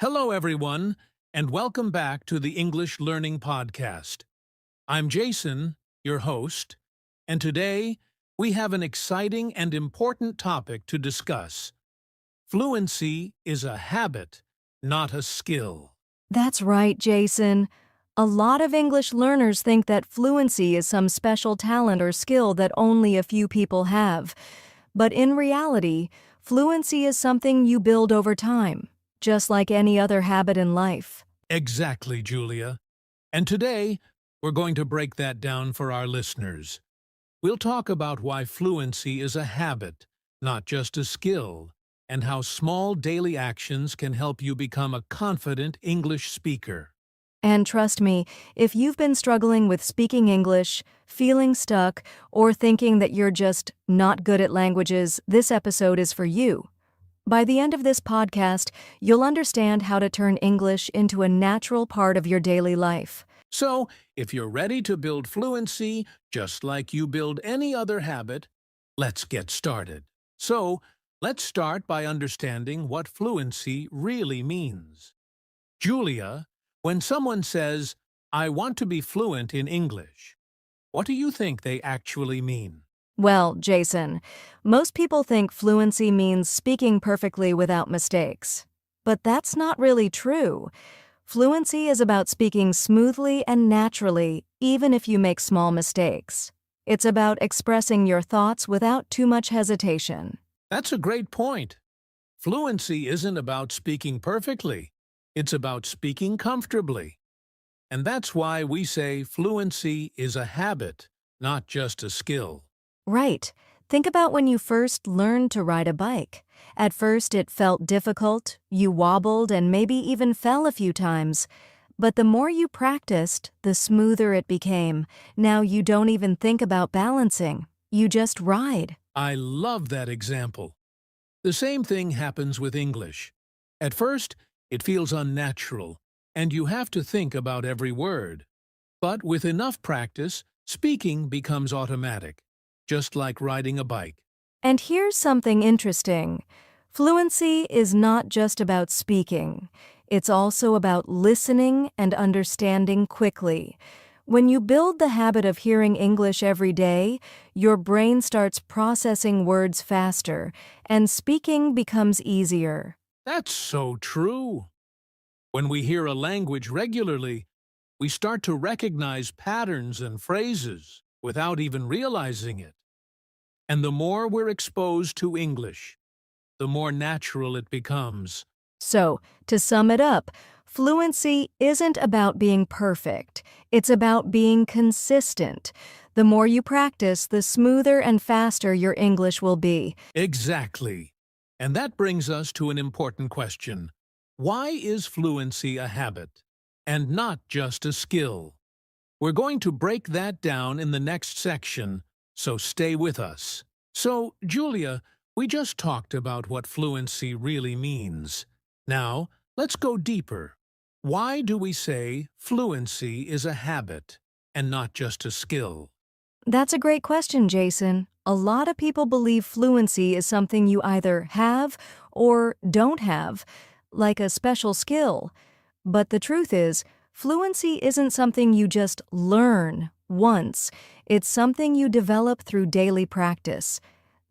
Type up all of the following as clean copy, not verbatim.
Hello, everyone, and welcome back to the English Learning Podcast. I'm Jason, your host, and today we have an exciting and important topic to discuss. Fluency is a habit, not a skill. That's right, Jason. A lot of English learners think that fluency is some special talent or skill that only a few people have. But in reality, fluency is something you build over time, just like any other habit in life. Exactly, Julia. And today, we're going to break that down for our listeners. We'll talk about why fluency is a habit, not just a skill, and how small daily actions can help you become a confident English speaker. And trust me, if you've been struggling with speaking English, feeling stuck, or thinking that you're just not good at languages, this episode is for you. By the end of this podcast, you'll understand how to turn English into a natural part of your daily life. So, if you're ready to build fluency, just like you build any other habit, let's get started. So, let's start by understanding what fluency really means. Julia, when someone says, "I want to be fluent in English," what do you think they actually mean? Well, Jason, most people think fluency means speaking perfectly without mistakes. But that's not really true. Fluency is about speaking smoothly and naturally, even if you make small mistakes. It's about expressing your thoughts without too much hesitation. That's a great point. Fluency isn't about speaking perfectly. It's about speaking comfortably. And that's why we say fluency is a habit, not just a skill. Right. Think about when you first learned to ride a bike. At first, it felt difficult, you wobbled and maybe even fell a few times. But the more you practiced, the smoother it became. Now you don't even think about balancing. You just ride. I love that example. The same thing happens with English. At first, it feels unnatural, and you have to think about every word. But with enough practice, speaking becomes automatic, just like riding a bike. And here's something interesting. Fluency is not just about speaking. It's also about listening and understanding quickly. When you build the habit of hearing English every day, your brain starts processing words faster, and speaking becomes easier. That's so true. When we hear a language regularly, we start to recognize patterns and phrases without even realizing it. And the more we're exposed to English, the more natural it becomes. So, to sum it up, fluency isn't about being perfect. It's about being consistent. The more you practice, the smoother and faster your English will be. Exactly. And that brings us to an important question. Why is fluency a habit and not just a skill? We're going to break that down in the next section, so stay with us. So, Julia, we just talked about what fluency really means. Now, let's go deeper. Why do we say fluency is a habit and not just a skill? That's a great question, Jason. A lot of people believe fluency is something you either have or don't have, like a special skill. But the truth is, fluency isn't something you just learn once. It's something you develop through daily practice.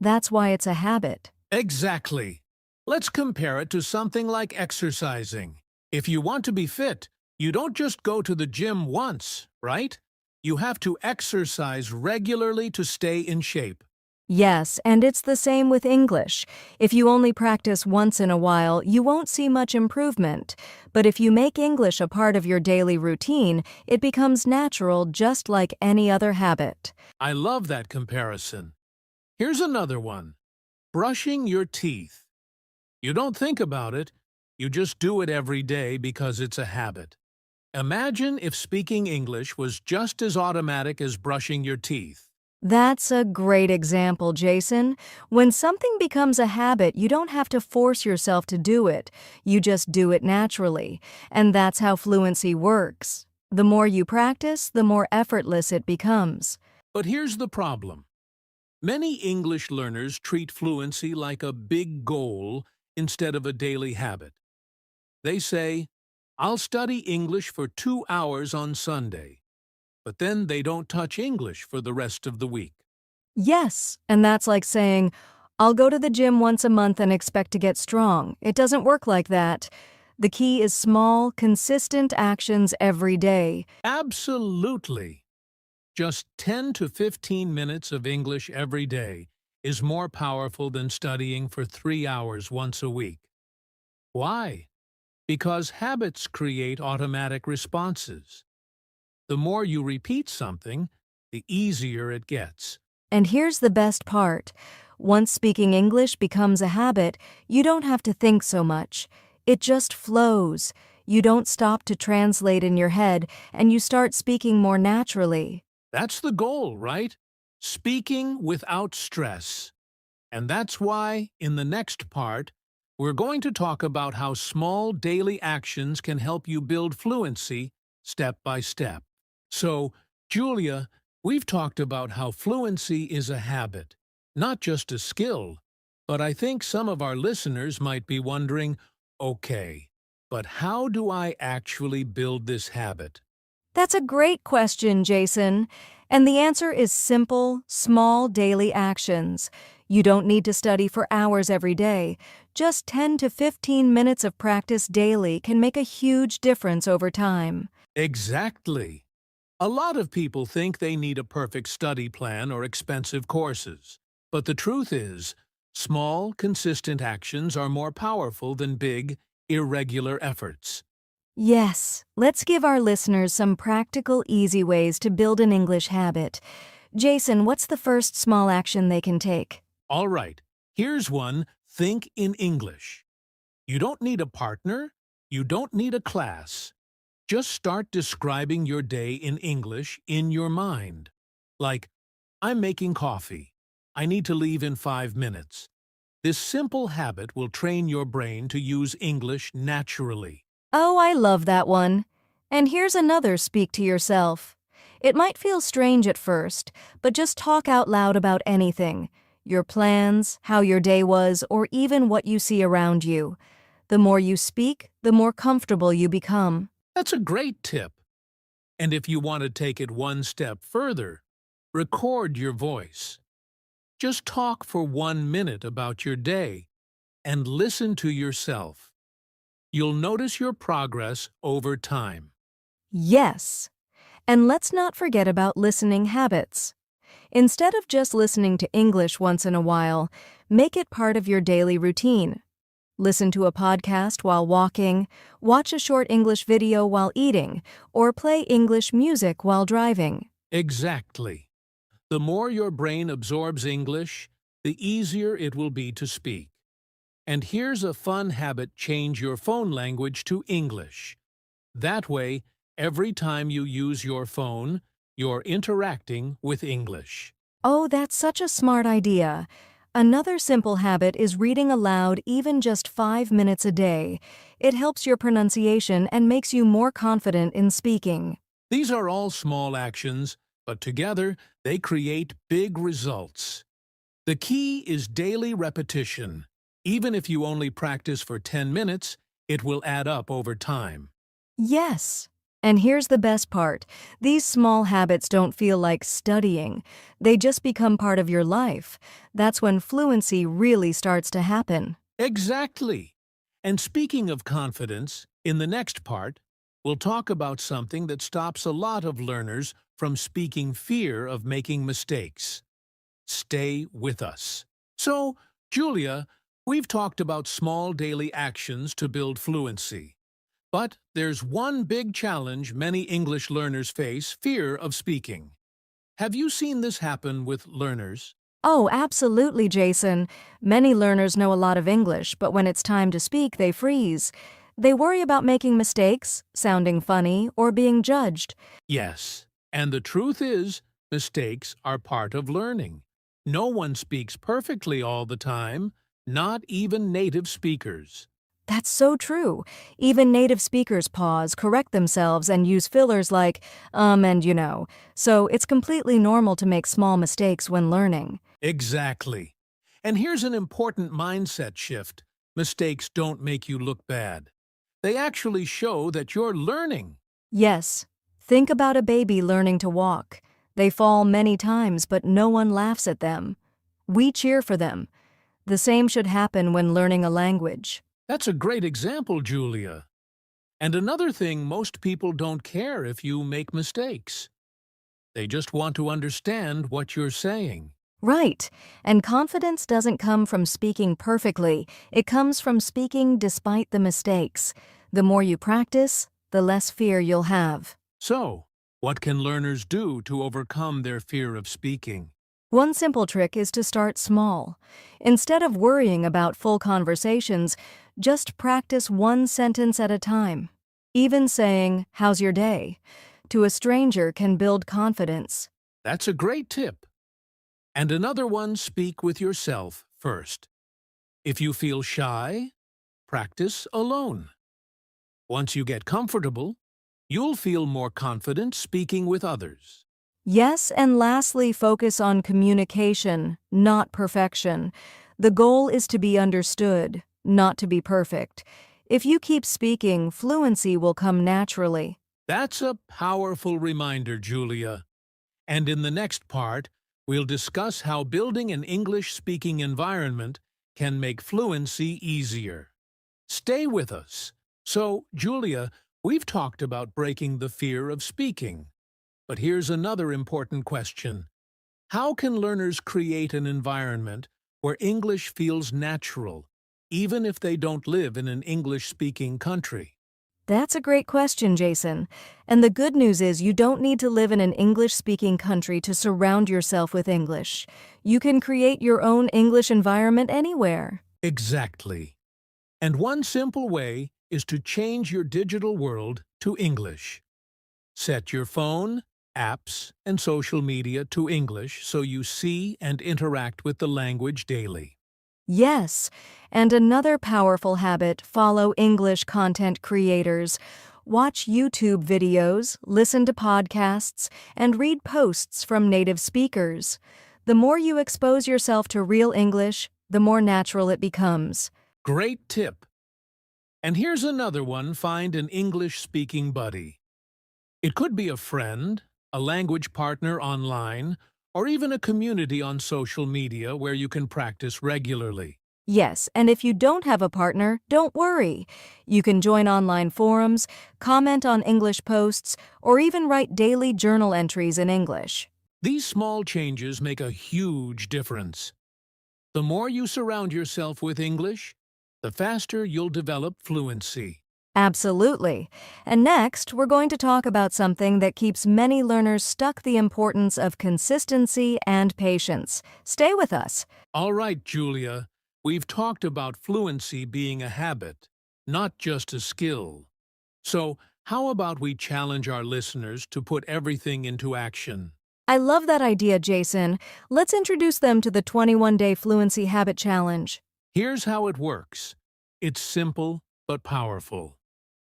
That's why it's a habit. Exactly. Let's compare it to something like exercising. If you want to be fit, you don't just go to the gym once, right? You have to exercise regularly to stay in shape. Yes, and it's the same with English. If you only practice once in a while, you won't see much improvement. But if you make English a part of your daily routine, it becomes natural just like any other habit. I love that comparison. Here's another one. Brushing your teeth. You don't think about it, you just do it every day because it's a habit. Imagine if speaking English was just as automatic as brushing your teeth. That's a great example, Jason. When something becomes a habit, you don't have to force yourself to do it. You just do it naturally. And that's how fluency works. The more you practice, the more effortless it becomes. But here's the problem. Many English learners treat fluency like a big goal instead of a daily habit. They say, "I'll study English for 2 hours on Sunday," but then they don't touch English for the rest of the week. Yes, and that's like saying, I'll go to the gym once a month and expect to get strong. It doesn't work like that. The key is small, consistent actions every day. Absolutely. Just 10 to 15 minutes of English every day is more powerful than studying for 3 hours once a week. Why? Because habits create automatic responses. The more you repeat something, the easier it gets. And here's the best part. Once speaking English becomes a habit, you don't have to think so much. It just flows. You don't stop to translate in your head, and you start speaking more naturally. That's the goal, right? Speaking without stress. And that's why, in the next part, we're going to talk about how small daily actions can help you build fluency step by step. So, Julia, we've talked about how fluency is a habit, not just a skill. But I think some of our listeners might be wondering, okay, but how do I actually build this habit? That's a great question, Jason. And the answer is simple, small daily actions. You don't need to study for hours every day. Just 10 to 15 minutes of practice daily can make a huge difference over time. Exactly. A lot of people think they need a perfect study plan or expensive courses. But the truth is, small, consistent actions are more powerful than big, irregular efforts. Yes, let's give our listeners some practical, easy ways to build an English habit. Jason, what's the first small action they can take? All right, here's one: think in English. You don't need a partner, you don't need a class. Just start describing your day in English in your mind. Like, I'm making coffee. I need to leave in 5 minutes. This simple habit will train your brain to use English naturally. Oh, I love that one. And here's another speak to yourself. It might feel strange at first, but just talk out loud about anything. Your plans, how your day was, or even what you see around you. The more you speak, the more comfortable you become. That's a great tip. And if you want to take it one step further, record your voice. Just talk for 1 minute about your day and listen to yourself. You'll notice your progress over time. Yes. And let's not forget about listening habits. Instead of just listening to English once in a while, make it part of your daily routine. Listen to a podcast while walking, watch a short English video while eating, or play English music while driving. Exactly. The more your brain absorbs English, the easier it will be to speak. And here's a fun habit: change your phone language to English. That way, every time you use your phone, you're interacting with English. Oh, that's such a smart idea. Another simple habit is reading aloud even just 5 minutes a day. It helps your pronunciation and makes you more confident in speaking. These are all small actions, but together they create big results. The key is daily repetition. Even if you only practice for 10 minutes, it will add up over time. Yes. And here's the best part. These small habits don't feel like studying. They just become part of your life. That's when fluency really starts to happen. Exactly. And speaking of confidence, in the next part, we'll talk about something that stops a lot of learners from speaking: fear of making mistakes. Stay with us. So, Julia, we've talked about small daily actions to build fluency. But there's one big challenge many English learners face: fear of speaking. Have you seen this happen with learners? Oh, absolutely, Jason. Many learners know a lot of English, but when it's time to speak, they freeze. They worry about making mistakes, sounding funny, or being judged. Yes. And the truth is, mistakes are part of learning. No one speaks perfectly all the time, not even native speakers. That's so true. Even native speakers pause, correct themselves, and use fillers like, and you know. So it's completely normal to make small mistakes when learning. Exactly. And here's an important mindset shift: mistakes don't make you look bad. They actually show that you're learning. Yes. Think about a baby learning to walk. They fall many times, but no one laughs at them. We cheer for them. The same should happen when learning a language. That's a great example, Julia. And another thing, most people don't care if you make mistakes. They just want to understand what you're saying. Right. And confidence doesn't come from speaking perfectly. It comes from speaking despite the mistakes. The more you practice, the less fear you'll have. So, what can learners do to overcome their fear of speaking? One simple trick is to start small. Instead of worrying about full conversations, just practice one sentence at a time. Even saying, "How's your day?" to a stranger can build confidence. That's a great tip. And another one, speak with yourself first. If you feel shy, practice alone. Once you get comfortable, you'll feel more confident speaking with others. Yes, and lastly, focus on communication, not perfection. The goal is to be understood, not to be perfect. If you keep speaking, fluency will come naturally. That's a powerful reminder, Julia. And in the next part, we'll discuss how building an English-speaking environment can make fluency easier. Stay with us. So, Julia, we've talked about breaking the fear of speaking. But here's another important question. How can learners create an environment where English feels natural, even if they don't live in an English-speaking country? That's a great question, Jason. And the good news is you don't need to live in an English-speaking country to surround yourself with English. You can create your own English environment anywhere. Exactly. And one simple way is to change your digital world to English. Set your phone, apps, and social media to English so you see and interact with the language daily. Yes, and another powerful habit, follow English content creators. Watch YouTube videos, listen to podcasts, and read posts from native speakers. The more you expose yourself to real English, the more natural it becomes. Great tip. And here's another one, find an English-speaking buddy. It could be a friend, a language partner online, or even a community on social media where you can practice regularly. Yes, and if you don't have a partner, don't worry. You can join online forums, comment on English posts, or even write daily journal entries in English. These small changes make a huge difference. The more you surround yourself with English, the faster you'll develop fluency. Absolutely. And next, we're going to talk about something that keeps many learners stuck: the importance of consistency and patience. Stay with us. All right, Julia, we've talked about fluency being a habit, not just a skill. So, how about we challenge our listeners to put everything into action? I love that idea, Jason. Let's introduce them to the 21-day Fluency Habit Challenge. Here's how it works. It's simple but powerful.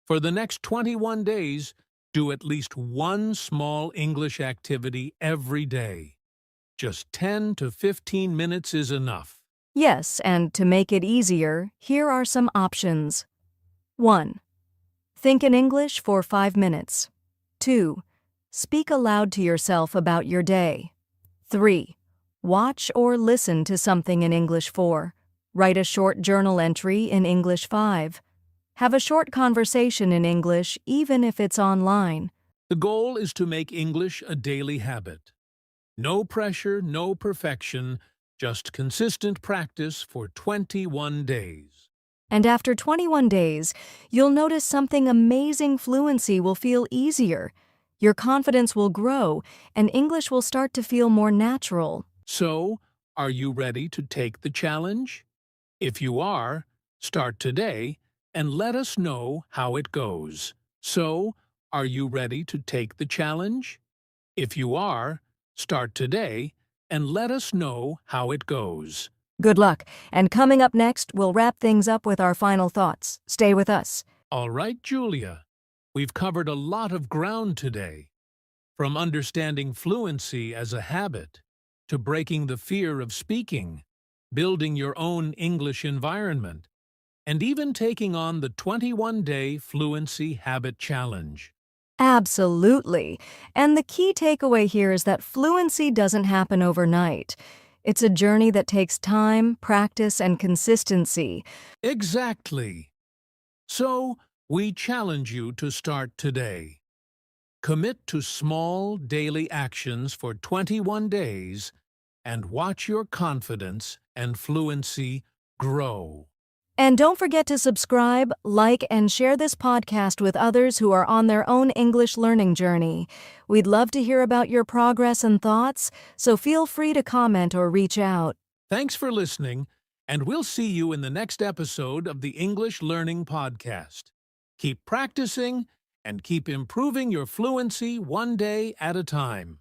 For the next 21 days, do at least one small English activity every day. Just 10 to 15 minutes is enough. Yes, and to make it easier, here are some options. 1. Think in English for 5 minutes. 2. Speak aloud to yourself about your day. 3. Watch or listen to something in English 4. Write a short journal entry in English 5. Have a short conversation in English, even if it's online. The goal is to make English a daily habit. No pressure, no perfection, just consistent practice for 21 days. And after 21 days, you'll notice something amazing: fluency will feel easier. Your confidence will grow, and English will start to feel more natural. So, are you ready to take the challenge? If you are, start today and let us know how it goes. So, are you ready to take the challenge? If you are, start today and let us know how it goes. Good luck, and coming up next, we'll wrap things up with our final thoughts. Stay with us. All right, Julia. We've covered a lot of ground today. From understanding fluency as a habit, to breaking the fear of speaking, building your own English environment, and even taking on the 21-day Fluency Habit Challenge. Absolutely. And the key takeaway here is that fluency doesn't happen overnight. It's a journey that takes time, practice, and consistency. Exactly. So, we challenge you to start today. Commit to small daily actions for 21 days and watch your confidence and fluency grow. And don't forget to subscribe, like, and share this podcast with others who are on their own English learning journey. We'd love to hear about your progress and thoughts, so feel free to comment or reach out. Thanks for listening, and we'll see you in the next episode of the English Learning Podcast. Keep practicing and keep improving your fluency one day at a time.